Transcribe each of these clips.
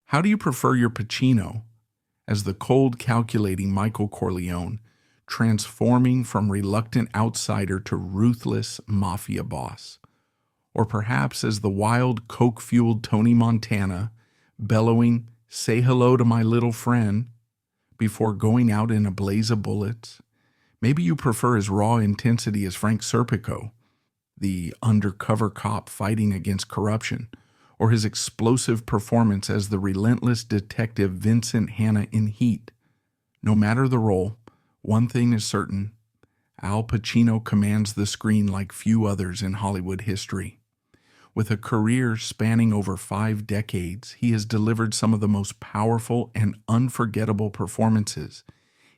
How do you prefer your Pacino as the cold, calculating Michael Corleone, transforming from reluctant outsider to ruthless mafia boss? Or perhaps as the wild, coke-fueled Tony Montana, bellowing, "Say hello to my little friend," before going out in a blaze of bullets? Maybe you prefer his raw intensity as Frank Serpico, the undercover cop fighting against corruption, or his explosive performance as the relentless detective Vincent Hanna in Heat. No matter the role, one thing is certain: Al Pacino commands the screen like few others in Hollywood history. With a career spanning over 5 decades, he has delivered some of the most powerful and unforgettable performances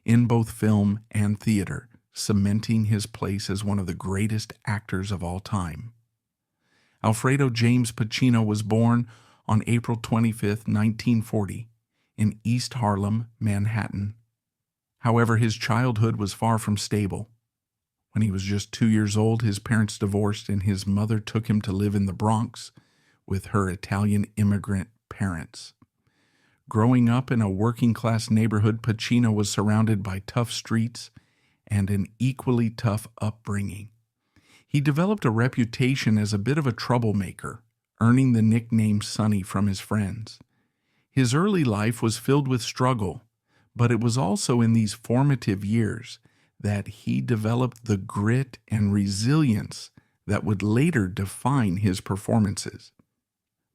in both film and theater, cementing his place as one of the greatest actors of all time. Alfredo James Pacino was born on April 25, 1940, in East Harlem, Manhattan. However, his childhood was far from stable. When he was just 2 years old, his parents divorced and his mother took him to live in the Bronx with her Italian immigrant parents. Growing up in a working-class neighborhood, Pacino was surrounded by tough streets and an equally tough upbringing. He developed a reputation as a bit of a troublemaker, earning the nickname Sonny from his friends. His early life was filled with struggle, but it was also in these formative years that he developed the grit and resilience that would later define his performances.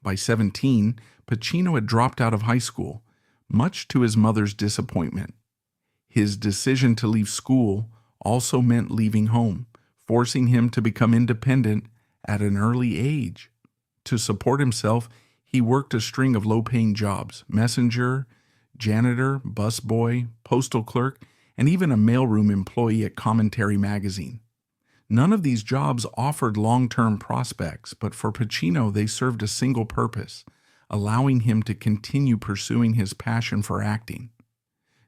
By 17, Pacino had dropped out of high school, much to his mother's disappointment. His decision to leave school also meant leaving home, forcing him to become independent at an early age. To support himself, he worked a string of low-paying jobs: messenger, janitor, busboy, postal clerk, and even a mailroom employee at Commentary magazine. None of these jobs offered long-term prospects, but for Pacino they served a single purpose: allowing him to continue pursuing his passion for acting.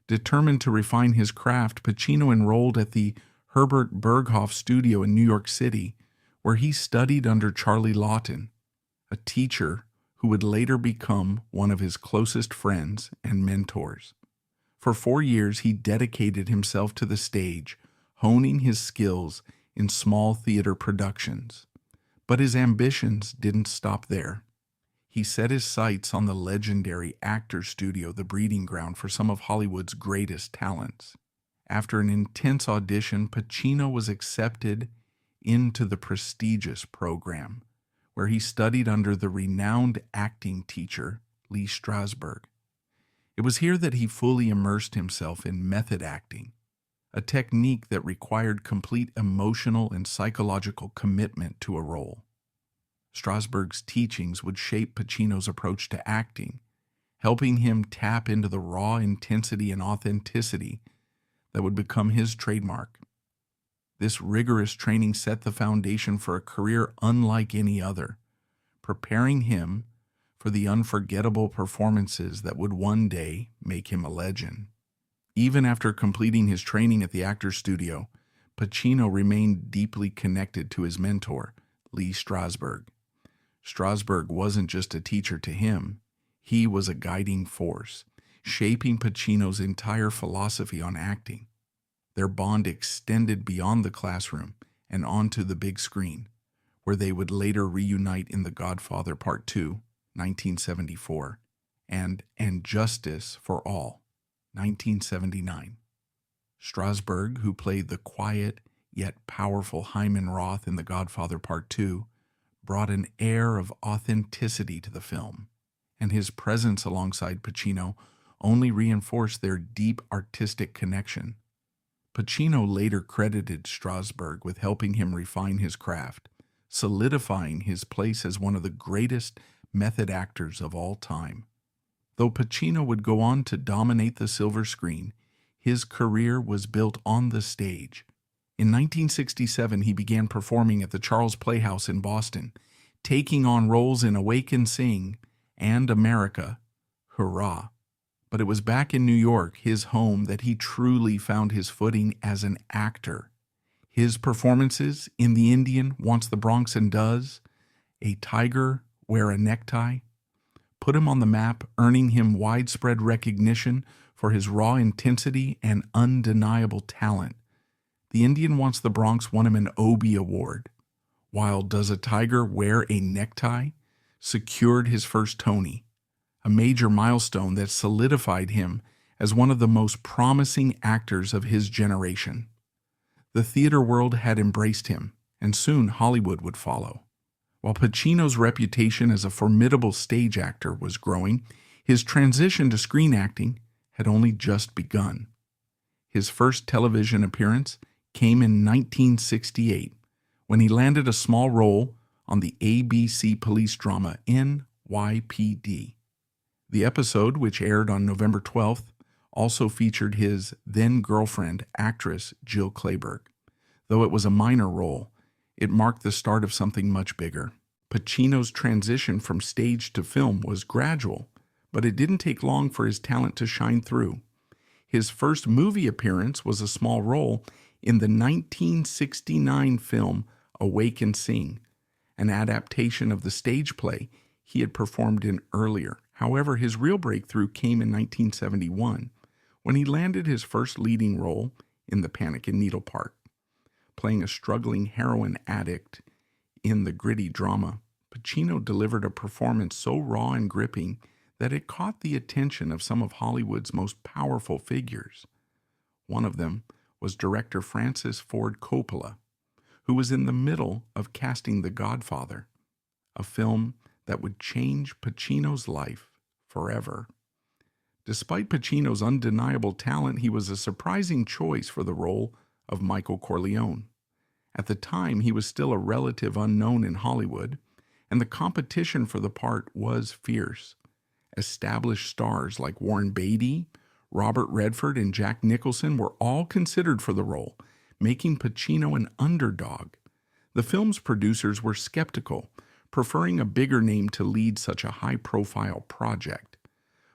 Determined to refine his craft, Pacino enrolled at the Herbert Berghof Studio in New York City, where he studied under Charlie Lawton, a teacher who would later become one of his closest friends and mentors. For 4 years, he dedicated himself to the stage, honing his skills in small theater productions. But his ambitions didn't stop there. He set his sights on the legendary Actors Studio, the breeding ground for some of Hollywood's greatest talents. After an intense audition, Pacino was accepted into the prestigious program, where he studied under the renowned acting teacher, Lee Strasberg. It was here that he fully immersed himself in method acting, a technique that required complete emotional and psychological commitment to a role. Strasberg's teachings would shape Pacino's approach to acting, helping him tap into the raw intensity and authenticity that would become his trademark. This rigorous training set the foundation for a career unlike any other, preparing him for the unforgettable performances that would one day make him a legend. Even after completing his training at the Actors Studio, Pacino remained deeply connected to his mentor, Lee Strasberg. Strasberg wasn't just a teacher to him, he was a guiding force, shaping Pacino's entire philosophy on acting. Their bond extended beyond the classroom and onto the big screen, where they would later reunite in The Godfather Part 2, 1974, and Justice for All, 1979. Strasberg, who played the quiet yet powerful Hyman Roth in The Godfather Part 2, brought an air of authenticity to the film, and his presence alongside Pacino only reinforced their deep artistic connection. Pacino later credited Strasberg with helping him refine his craft, solidifying his place as one of the greatest method actors of all time. Though Pacino would go on to dominate the silver screen, his career was built on the stage. In 1967, he began performing at the Charles Playhouse in Boston, taking on roles in Awake and Sing and America, Hurrah! But it was back in New York, his home, that he truly found his footing as an actor. His performances in The Indian, Wants the Bronx and Does, A Tiger Wear a Necktie, put him on the map, earning him widespread recognition for his raw intensity and undeniable talent. The Indian Wants the Bronx won him an Obie Award, while Does a Tiger Wear a Necktie secured his first Tony, a major milestone that solidified him as one of the most promising actors of his generation. The theater world had embraced him, and soon Hollywood would follow. While Pacino's reputation as a formidable stage actor was growing, his transition to screen acting had only just begun. His first television appearance came in 1968 when he landed a small role on the ABC police drama NYPD. The episode, which aired on November 12th, also featured his then-girlfriend, actress Jill Clayburgh. Though it was a minor role, it marked the start of something much bigger. Pacino's transition from stage to film was gradual, but it didn't take long for his talent to shine through. His first movie appearance was a small role in the 1969 film Awake and Sing, an adaptation of the stage play he had performed in earlier. However, his real breakthrough came in 1971, when he landed his first leading role in The Panic in Needle Park. Playing a struggling heroin addict in the gritty drama, Pacino delivered a performance so raw and gripping that it caught the attention of some of Hollywood's most powerful figures. One of them was director Francis Ford Coppola, who was in the middle of casting The Godfather, a film that would change Pacino's life forever. Despite Pacino's undeniable talent, he was a surprising choice for the role of Michael Corleone. At the time, he was still a relative unknown in Hollywood, and the competition for the part was fierce. Established stars like Warren Beatty, Robert Redford, and Jack Nicholson were all considered for the role, making Pacino an underdog. The film's producers were skeptical, preferring a bigger name to lead such a high-profile project.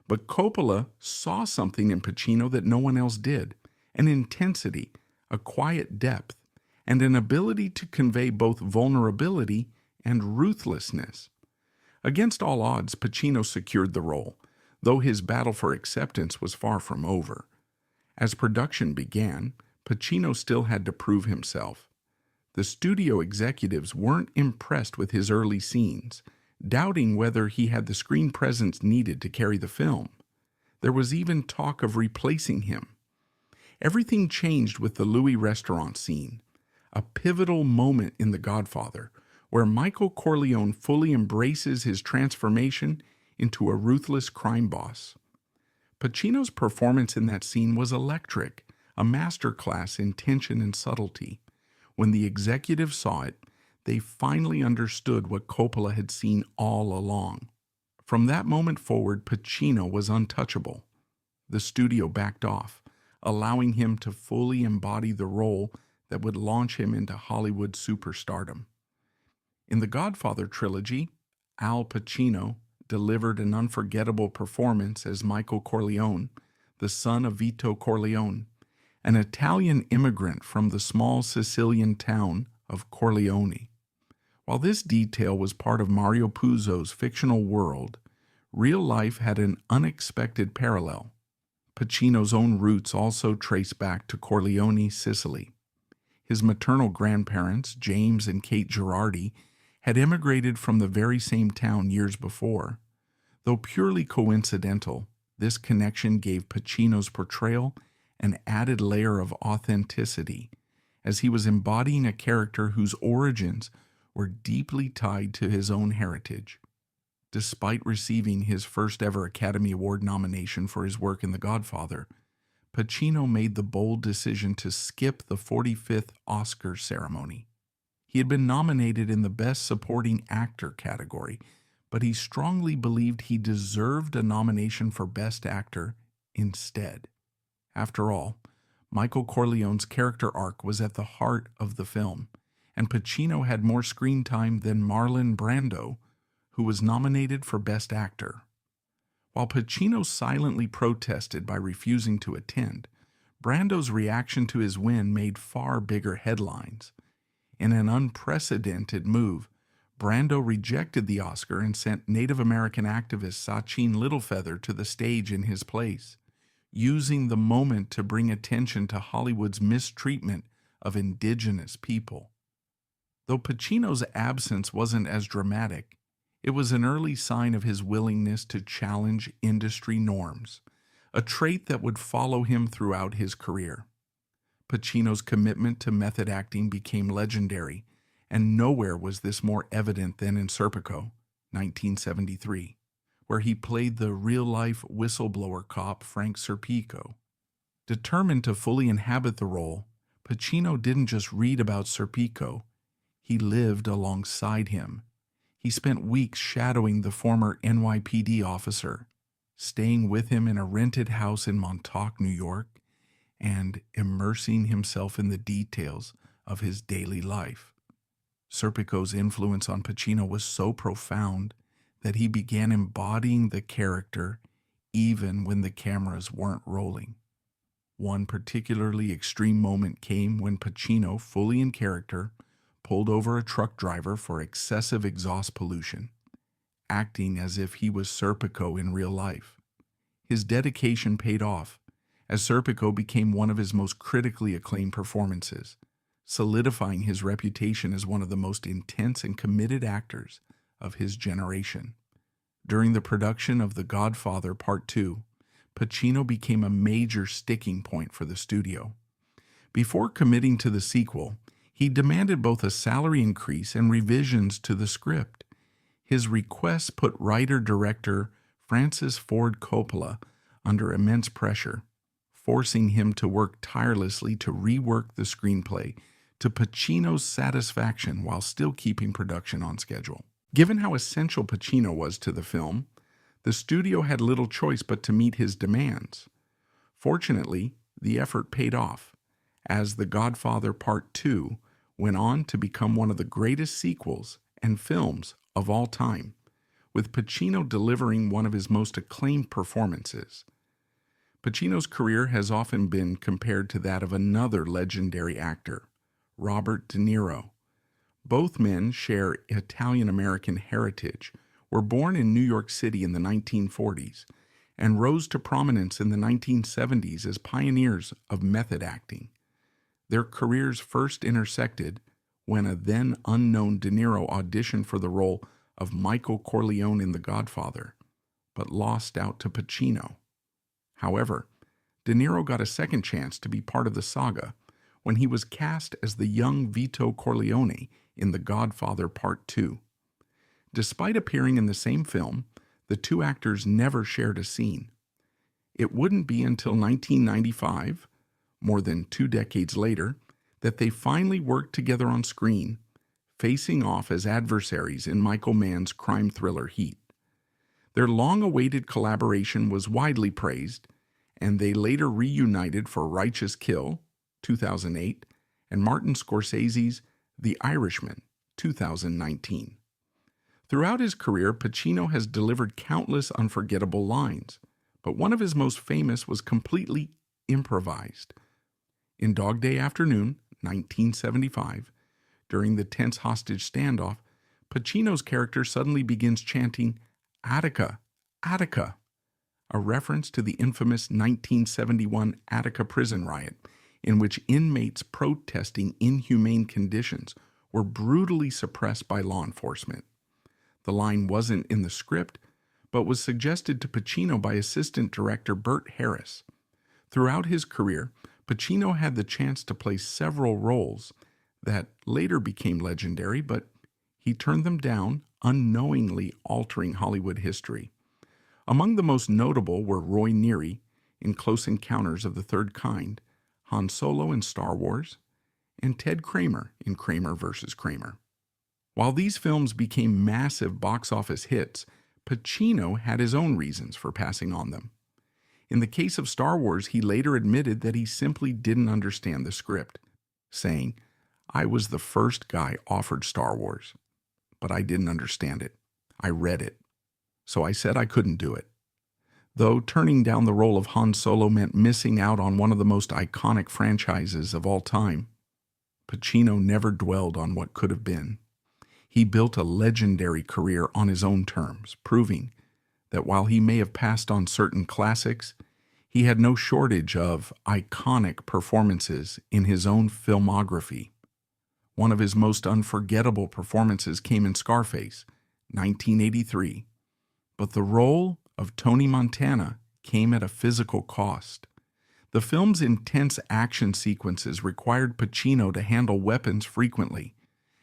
But Coppola saw something in Pacino that no one else did, an intensity, a quiet depth, and an ability to convey both vulnerability and ruthlessness. Against all odds, Pacino secured the role, though his battle for acceptance was far from over. As production began, Pacino still had to prove himself. The studio executives weren't impressed with his early scenes, doubting whether he had the screen presence needed to carry the film. There was even talk of replacing him. Everything changed with the Louis restaurant scene, a pivotal moment in The Godfather, where Michael Corleone fully embraces his transformation into a ruthless crime boss. Pacino's performance in that scene was electric, a masterclass in tension and subtlety. When the executives saw it, they finally understood what Coppola had seen all along. From that moment forward, Pacino was untouchable. The studio backed off, allowing him to fully embody the role that would launch him into Hollywood superstardom. In the Godfather trilogy, Al Pacino delivered an unforgettable performance as Michael Corleone, the son of Vito Corleone, an Italian immigrant from the small Sicilian town of Corleone. While this detail was part of Mario Puzo's fictional world, real life had an unexpected parallel. Pacino's own roots also trace back to Corleone, Sicily. His maternal grandparents, James and Kate Girardi, had immigrated from the very same town years before. Though purely coincidental, this connection gave Pacino's portrayal an added layer of authenticity, as he was embodying a character whose origins were deeply tied to his own heritage. Despite receiving his first-ever Academy Award nomination for his work in The Godfather, Pacino made the bold decision to skip the 45th Oscar ceremony. He had been nominated in the Best Supporting Actor category, but he strongly believed he deserved a nomination for Best Actor instead. After all, Michael Corleone's character arc was at the heart of the film, and Pacino had more screen time than Marlon Brando, who was nominated for Best Actor. While Pacino silently protested by refusing to attend, Brando's reaction to his win made far bigger headlines. In an unprecedented move, Brando rejected the Oscar and sent Native American activist Sachin Littlefeather to the stage in his place, using the moment to bring attention to Hollywood's mistreatment of indigenous people. Though Pacino's absence wasn't as dramatic, it was an early sign of his willingness to challenge industry norms, a trait that would follow him throughout his career. Pacino's commitment to method acting became legendary, and nowhere was this more evident than in Serpico, 1973, where he played the real-life whistleblower cop Frank Serpico. Determined to fully inhabit the role, Pacino didn't just read about Serpico, he lived alongside him. He spent weeks shadowing the former NYPD officer, staying with him in a rented house in Montauk, New York, and immersing himself in the details of his daily life. Serpico's influence on Pacino was so profound that he began embodying the character even when the cameras weren't rolling. One particularly extreme moment came when Pacino, fully in character, pulled over a truck driver for excessive exhaust pollution, acting as if he was Serpico in real life. His dedication paid off, as Serpico became one of his most critically acclaimed performances, solidifying his reputation as one of the most intense and committed actors of his generation. During the production of The Godfather Part 2, Pacino became a major sticking point for the studio. Before committing to the sequel, he demanded both a salary increase and revisions to the script. His requests put writer-director Francis Ford Coppola under immense pressure, forcing him to work tirelessly to rework the screenplay to Pacino's satisfaction while still keeping production on schedule. Given how essential Pacino was to the film, the studio had little choice but to meet his demands. Fortunately, the effort paid off, as The Godfather Part 2 went on to become one of the greatest sequels and films of all time, with Pacino delivering one of his most acclaimed performances. Pacino's career has often been compared to that of another legendary actor, Robert De Niro. Both men share Italian-American heritage, were born in New York City in the 1940s, and rose to prominence in the 1970s as pioneers of method acting. Their careers first intersected when a then unknown De Niro auditioned for the role of Michael Corleone in The Godfather, but lost out to Pacino. However, De Niro got a second chance to be part of the saga when he was cast as the young Vito Corleone in The Godfather Part 2. Despite appearing in the same film, the two actors never shared a scene. It wouldn't be until 1995, more than 2 decades later, that they finally worked together on screen, facing off as adversaries in Michael Mann's crime thriller Heat. Their long-awaited collaboration was widely praised, and they later reunited for Righteous Kill, 2008, and Martin Scorsese's The Irishman, 2019. Throughout his career, Pacino has delivered countless unforgettable lines, but one of his most famous was completely improvised. In Dog Day Afternoon, 1975, during the tense hostage standoff, Pacino's character suddenly begins chanting, "Attica, Attica," a reference to the infamous 1971 Attica prison riot, in which inmates protesting inhumane conditions were brutally suppressed by law enforcement. The line wasn't in the script, but was suggested to Pacino by assistant director Burt Harris. Throughout his career, Pacino had the chance to play several roles that later became legendary, but he turned them down, unknowingly altering Hollywood history. Among the most notable were Roy Neary in Close Encounters of the Third Kind, Han Solo in Star Wars, and Ted Kramer in Kramer vs. Kramer. While these films became massive box office hits, Pacino had his own reasons for passing on them. In the case of Star Wars, he later admitted that he simply didn't understand the script, saying, "I was the first guy offered Star Wars, but I didn't understand it. I read it. So I said I couldn't do it." Though turning down the role of Han Solo meant missing out on one of the most iconic franchises of all time, Pacino never dwelled on what could have been. He built a legendary career on his own terms, proving that while he may have passed on certain classics, he had no shortage of iconic performances in his own filmography. One of his most unforgettable performances came in Scarface, 1983, but the role of Tony Montana came at a physical cost. The film's intense action sequences required Pacino to handle weapons frequently,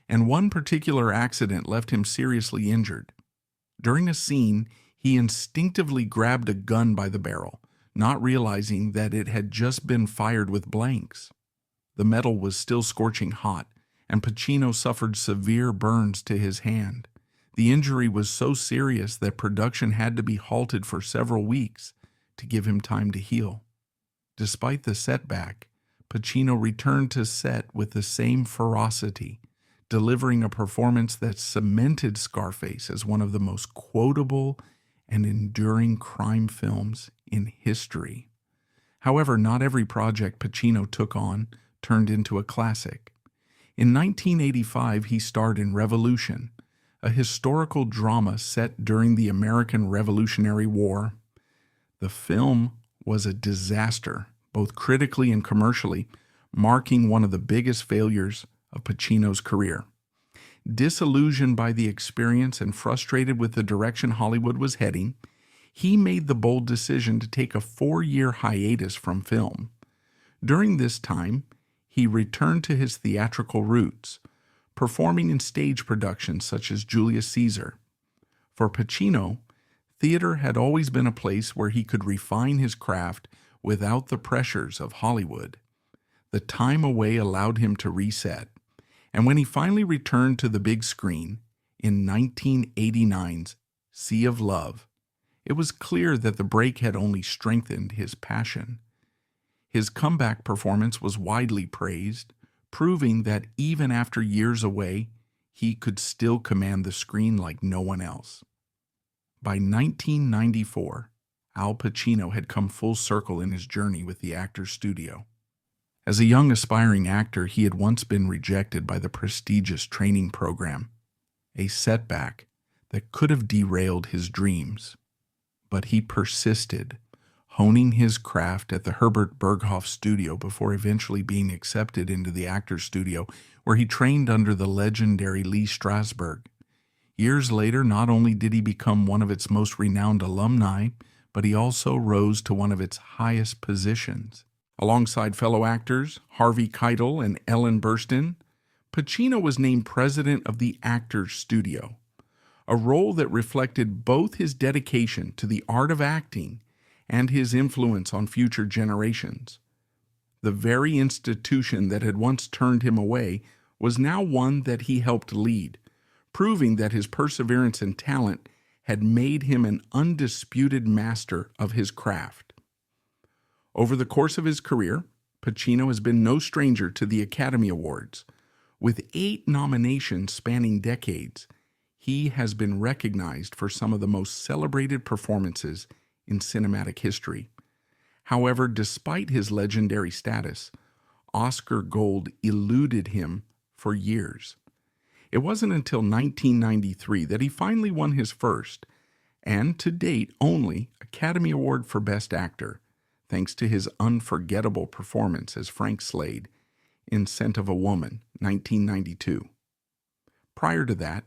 and one particular accident left him seriously injured. During a scene, he instinctively grabbed a gun by the barrel, not realizing that it had just been fired with blanks. The metal was still scorching hot, and Pacino suffered severe burns to his hand. The injury was so serious that production had to be halted for several weeks to give him time to heal. Despite the setback, Pacino returned to set with the same ferocity, delivering a performance that cemented Scarface as one of the most quotable and enduring crime films in history. However, not every project Pacino took on turned into a classic. In 1985, he starred in Revolution, a historical drama set during the American Revolutionary War. The film was a disaster, both critically and commercially, marking one of the biggest failures of Pacino's career. Disillusioned by the experience and frustrated with the direction Hollywood was heading, he made the bold decision to take a 4-year hiatus from film. During this time, he returned to his theatrical roots, performing in stage productions such as Julius Caesar. For Pacino, theater had always been a place where he could refine his craft without the pressures of Hollywood. The time away allowed him to reset, and when he finally returned to the big screen in 1989's Sea of Love, it was clear that the break had only strengthened his passion. His comeback performance was widely praised, proving that even after years away, he could still command the screen like no one else. By 1994, Al Pacino had come full circle in his journey with the Actors Studio. As a young aspiring actor, he had once been rejected by the prestigious training program, a setback that could have derailed his dreams. But he persisted, honing his craft at the Herbert Berghoff studio before eventually being accepted into the Actors Studio, where he trained under the legendary Lee Strasberg. Years later, not only did he become one of its most renowned alumni, but he also rose to one of its highest positions. Alongside fellow actors Harvey Keitel and Ellen Burstyn, Pacino was named president of the Actors Studio, a role that reflected both his dedication to the art of acting and his influence on future generations. The very institution that had once turned him away was now one that he helped lead, proving that his perseverance and talent had made him an undisputed master of his craft. Over the course of his career, Pacino has been no stranger to the Academy Awards. With 8 nominations spanning decades, he has been recognized for some of the most celebrated performances in cinematic history. However, despite his legendary status, Oscar gold eluded him for years. It wasn't until 1993 that he finally won his first, and to date only, Academy Award for Best Actor, thanks to his unforgettable performance as Frank Slade in Scent of a Woman, 1992. Prior to that,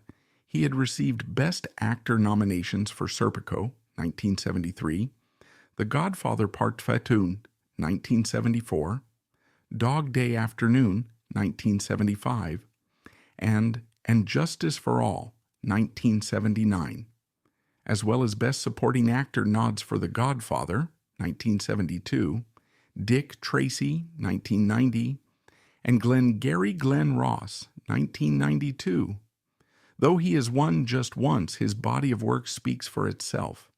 he had received Best Actor nominations for Serpico, 1973, The Godfather Part Fatoun, 1974, Dog Day Afternoon, 1975, and Justice for All, 1979, as well as Best Supporting Actor nods for The Godfather, 1972, Dick Tracy, 1990, and Glengarry Glen Ross, 1992. Though he has won just once, his body of work speaks for itself.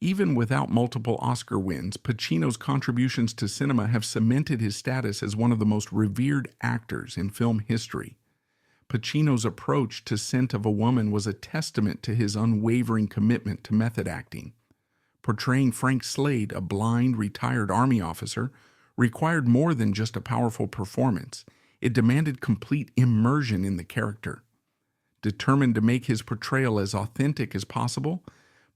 Even without multiple Oscar wins, Pacino's contributions to cinema have cemented his status as one of the most revered actors in film history. Pacino's approach to Scent of a Woman was a testament to his unwavering commitment to method acting. Portraying Frank Slade, a blind, retired Army officer, required more than just a powerful performance. It demanded complete immersion in the character. Determined to make his portrayal as authentic as possible,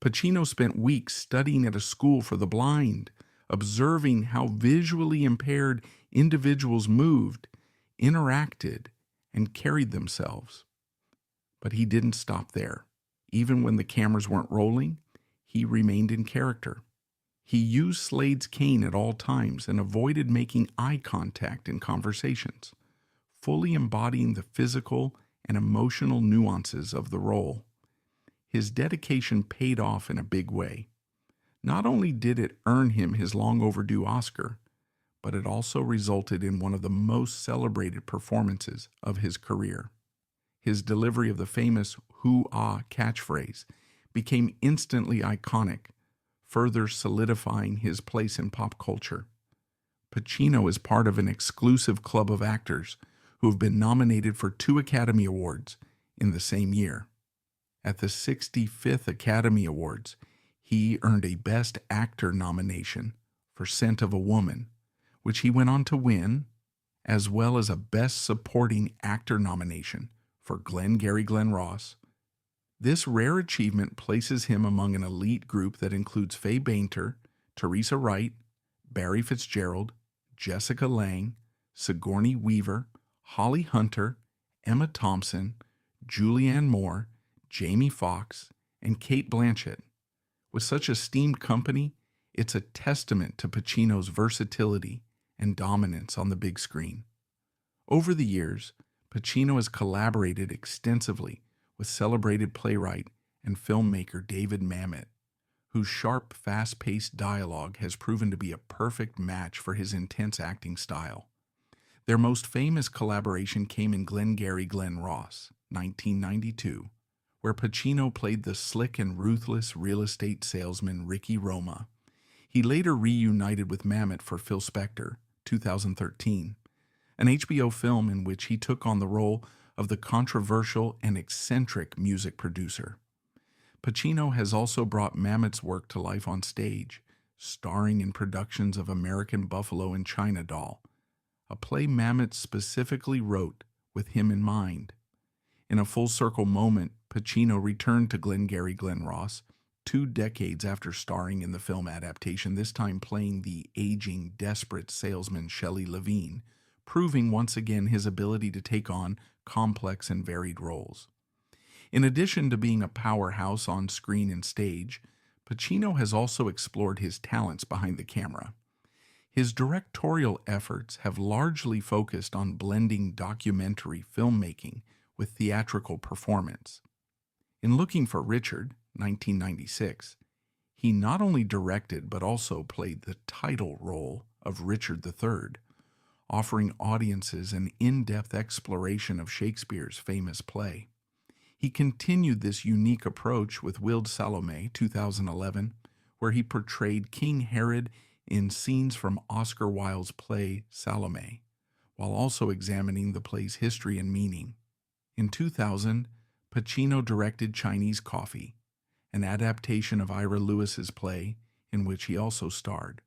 Pacino spent weeks studying at a school for the blind, observing how visually impaired individuals moved, interacted, and carried themselves. But he didn't stop there. Even when the cameras weren't rolling, he remained in character. He used Slade's cane at all times and avoided making eye contact in conversations, fully embodying the physical and emotional nuances of the role. His dedication paid off in a big way. Not only did it earn him his long overdue Oscar, but it also resulted in one of the most celebrated performances of his career. His delivery of the famous "hoo-ah" catchphrase became instantly iconic, further solidifying his place in pop culture. Pacino is part of an exclusive club of actors who have been nominated for 2 Academy Awards in the same year. At the 65th Academy Awards, he earned a Best Actor nomination for Scent of a Woman, which he went on to win, as well as a Best Supporting Actor nomination for Glengarry Glen Ross. This rare achievement places him among an elite group that includes Faye Bainter, Teresa Wright, Barry Fitzgerald, Jessica Lange, Sigourney Weaver, Holly Hunter, Emma Thompson, Julianne Moore, Jamie Foxx, and Cate Blanchett. With such esteemed company, it's a testament to Pacino's versatility and dominance on the big screen. Over the years, Pacino has collaborated extensively with celebrated playwright and filmmaker David Mamet, whose sharp, fast-paced dialogue has proven to be a perfect match for his intense acting style. Their most famous collaboration came in Glengarry Glen Ross, 1992, where Pacino played the slick and ruthless real estate salesman Ricky Roma. He later reunited with Mamet for Phil Spector, 2013, an HBO film in which he took on the role of the controversial and eccentric music producer. Pacino has also brought Mamet's work to life on stage, starring in productions of American Buffalo and China Doll, a play Mamet specifically wrote with him in mind. In a full-circle moment, Pacino returned to Glengarry Glen Ross 2 decades after starring in the film adaptation, this time playing the aging, desperate salesman Shelley Levine, proving once again his ability to take on complex and varied roles. In addition to being a powerhouse on screen and stage, Pacino has also explored his talents behind the camera. His directorial efforts have largely focused on blending documentary filmmaking with theatrical performance. In Looking for Richard, 1996, he not only directed but also played the title role of Richard III, offering audiences an in-depth exploration of Shakespeare's famous play. He continued this unique approach with Wilde Salome, 2011, where he portrayed King Herod in scenes from Oscar Wilde's play Salome, while also examining the play's history and meaning. In 2000, Pacino directed Chinese Coffee, an adaptation of Ira Lewis's play in which he also starred.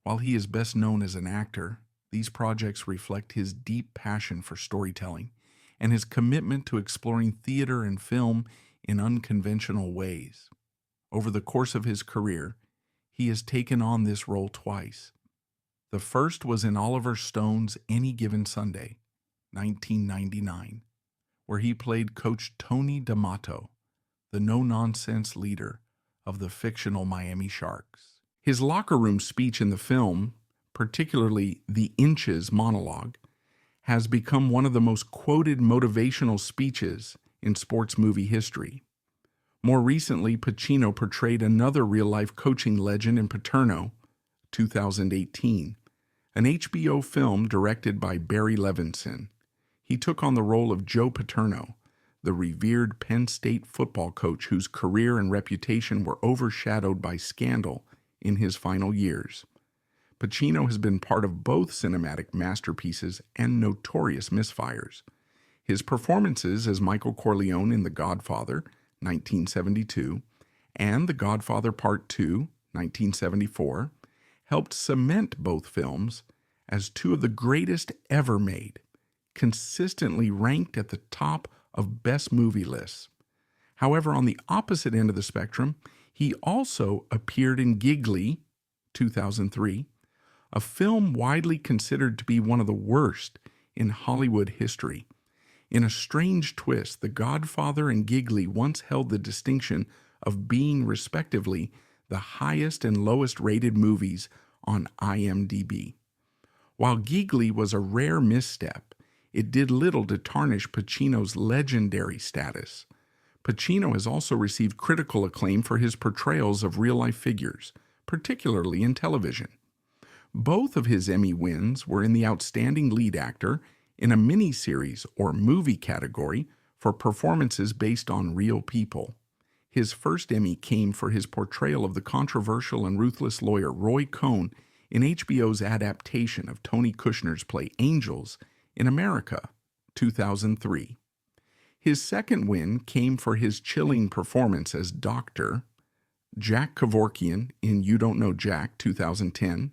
While he is best known as an actor, these projects reflect his deep passion for storytelling and his commitment to exploring theater and film in unconventional ways. Over the course of his career, he has taken on this role twice. The first was in Oliver Stone's Any Given Sunday, 1999, where he played Coach Tony D'Amato, the no-nonsense leader of the fictional Miami Sharks. His locker room speech in the film, particularly the Inches monologue, has become one of the most quoted motivational speeches in sports movie history. More recently, Pacino portrayed another real-life coaching legend in Paterno, 2018, an HBO film directed by Barry Levinson. He took on the role of Joe Paterno, the revered Penn State football coach whose career and reputation were overshadowed by scandal in his final years. Pacino has been part of both cinematic masterpieces and notorious misfires. His performances as Michael Corleone in The Godfather, 1972, and The Godfather Part II, 1974, helped cement both films as two of the greatest ever made, consistently ranked at the top of best movie lists. However, on the opposite end of the spectrum, he also appeared in Giggly, 2003, a film widely considered to be one of the worst in Hollywood history. In a strange twist, The Godfather and Giggly once held the distinction of being, respectively, the highest and lowest rated movies on IMDb. While Giggly was a rare misstep, it did little to tarnish Pacino's legendary status. Pacino has also received critical acclaim for his portrayals of real-life figures, particularly in television. Both of his Emmy wins were in the Outstanding Lead Actor in a miniseries or movie category for performances based on real people. His first Emmy came for his portrayal of the controversial and ruthless lawyer Roy Cohn in HBO's adaptation of Tony Kushner's play Angels in America, 2003. His second win came for his chilling performance as Dr. Jack Kevorkian in You Don't Know Jack, 2010,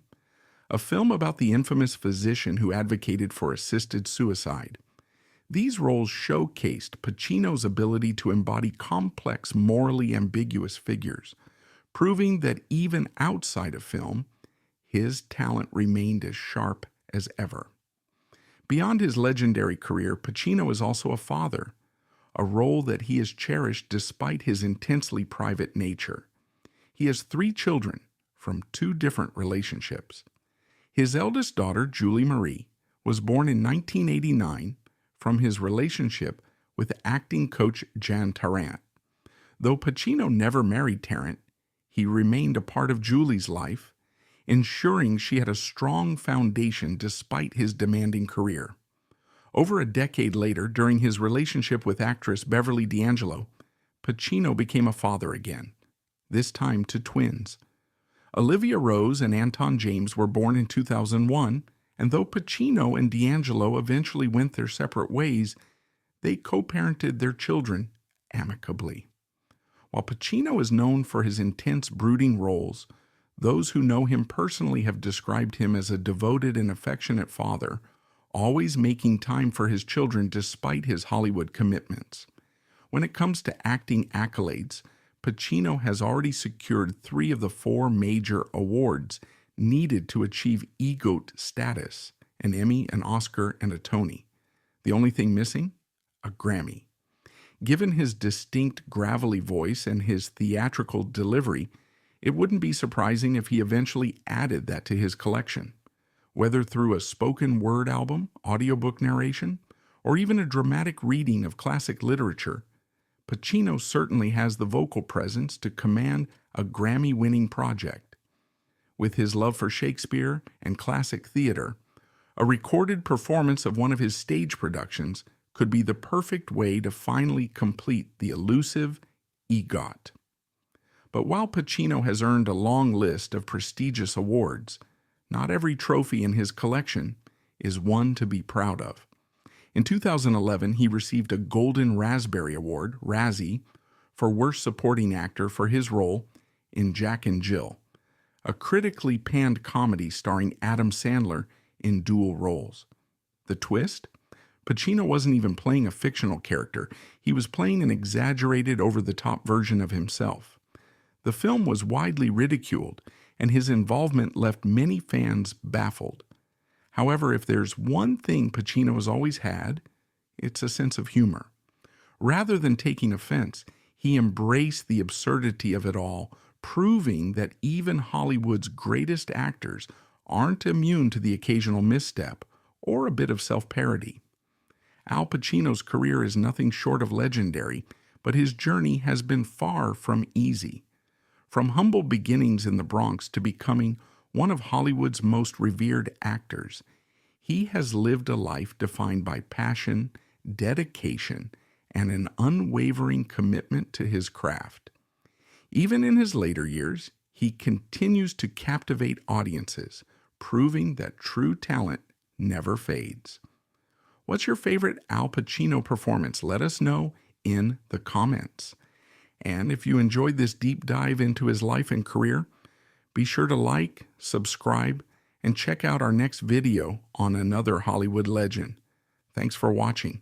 a film about the infamous physician who advocated for assisted suicide. These roles showcased Pacino's ability to embody complex, morally ambiguous figures, proving that even outside of film, his talent remained as sharp as ever. Beyond his legendary career, Pacino is also a father, a role that he has cherished despite his intensely private nature. He has 3 children from 2 different relationships. His eldest daughter, Julie Marie, was born in 1989 from his relationship with acting coach Jan Tarrant. Though Pacino never married Tarrant, he remained a part of Julie's life, ensuring she had a strong foundation despite his demanding career. Over a decade later, during his relationship with actress Beverly D'Angelo, Pacino became a father again, this time to twins. Olivia Rose and Anton James were born in 2001, and though Pacino and D'Angelo eventually went their separate ways, they co-parented their children amicably. While Pacino is known for his intense, brooding roles, those who know him personally have described him as a devoted and affectionate father, always making time for his children despite his Hollywood commitments. When it comes to acting accolades, Pacino has already secured 3 of the 4 major awards needed to achieve EGOT status, an Emmy, an Oscar, and a Tony. The only thing missing? A Grammy. Given his distinct gravelly voice and his theatrical delivery, it wouldn't be surprising if he eventually added that to his collection. Whether through a spoken word album, audiobook narration, or even a dramatic reading of classic literature, Pacino certainly has the vocal presence to command a Grammy-winning project. With his love for Shakespeare and classic theater, a recorded performance of one of his stage productions could be the perfect way to finally complete the elusive EGOT. But while Pacino has earned a long list of prestigious awards, not every trophy in his collection is one to be proud of. In 2011, he received a Golden Raspberry Award, Razzie, for Worst Supporting Actor for his role in Jack and Jill, a critically panned comedy starring Adam Sandler in dual roles. The twist? Pacino wasn't even playing a fictional character. He was playing an exaggerated, over-the-top version of himself. The film was widely ridiculed, and his involvement left many fans baffled. However, if there's one thing Pacino has always had, it's a sense of humor. Rather than taking offense, he embraced the absurdity of it all, proving that even Hollywood's greatest actors aren't immune to the occasional misstep or a bit of self-parody. Al Pacino's career is nothing short of legendary, but his journey has been far from easy. From humble beginnings in the Bronx to becoming one of Hollywood's most revered actors, he has lived a life defined by passion, dedication, and an unwavering commitment to his craft. Even in his later years, he continues to captivate audiences, proving that true talent never fades. What's your favorite Al Pacino performance? Let us know in the comments. And if you enjoyed this deep dive into his life and career, be sure to like, subscribe, and check out our next video on another Hollywood legend. Thanks for watching.